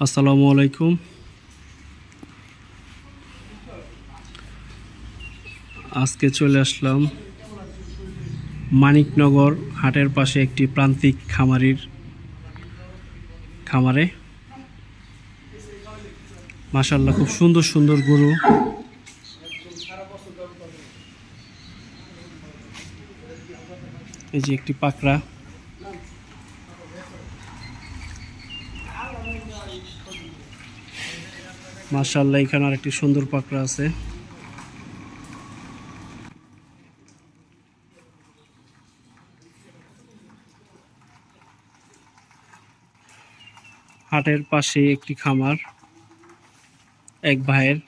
আসসালামু আলাইকুম। আজকে চলে আসলাম মানিকনগর হাটের পাশে একটি প্রান্তিক খামারে। মাশাআল্লাহ, খুব সুন্দর সুন্দর গরু। এই যে একটি পাকড়া, মাশাআল্লাহ, এখানে আর একটি সুন্দর পাকড়া আছে। হাটের পাশে একটি খামার এক ভাইয়ের।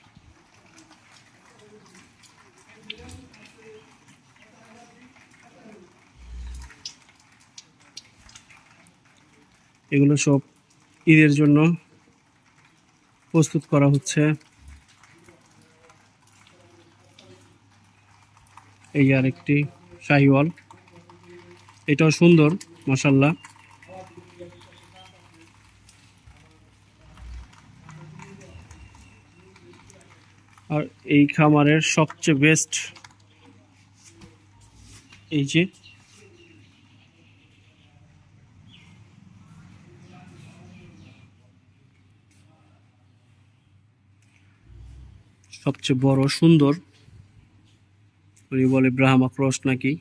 এগুলো সব ঈদের জন্য প্রস্তুত করা হচ্ছে। এই আর একটি শাহিওয়াল, এটাও সুন্দর মাশাআল্লাহ। আর এই খামারের সবচেয়ে বেস্ট এই যে সবচেয়ে বড় সুন্দর, উনি বলে ব্রাহ্মা ক্রস নাকি।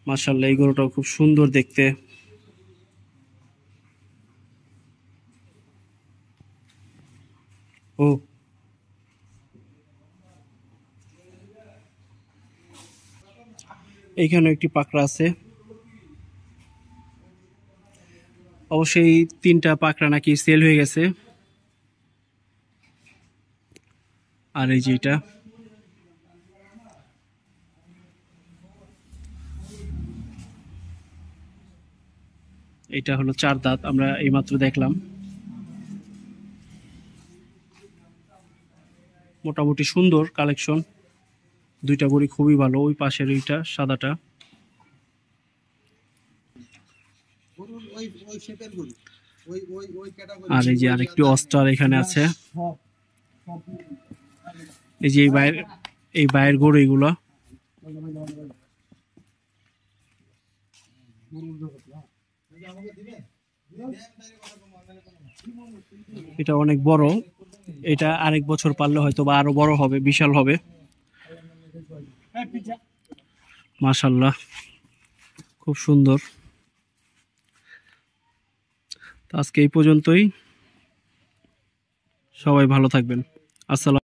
মাশাআল্লাহ, এই গরুটাও খুব সুন্দর দেখতে। ও এইখানে একটি পাকড়া আছে। অবশ্যই 3টা পাকড়া নাকি সেল হয়ে গেছে। আর এই যে এটা হলো 4 দাঁত, আমরা এইমাত্র দেখলাম। মোটামুটি সুন্দর কালেকশন। 2টা গরু খুবই ভালো। ওই পাশের এইটা সাদাটা। আর এই যে আরেকটি অস্টার এখানে আছে। এই যে এই বাইরের গরু এগুলো। এটা অনেক বড়। এটা আরেক বছর পারলে হয়তো বা আরো বড় হবে, বিশাল হবে। মাশাআল্লাহ, খুব সুন্দর। আজকে এই পর্যন্তই। সবাই ভালো থাকবেন। আসসালাম।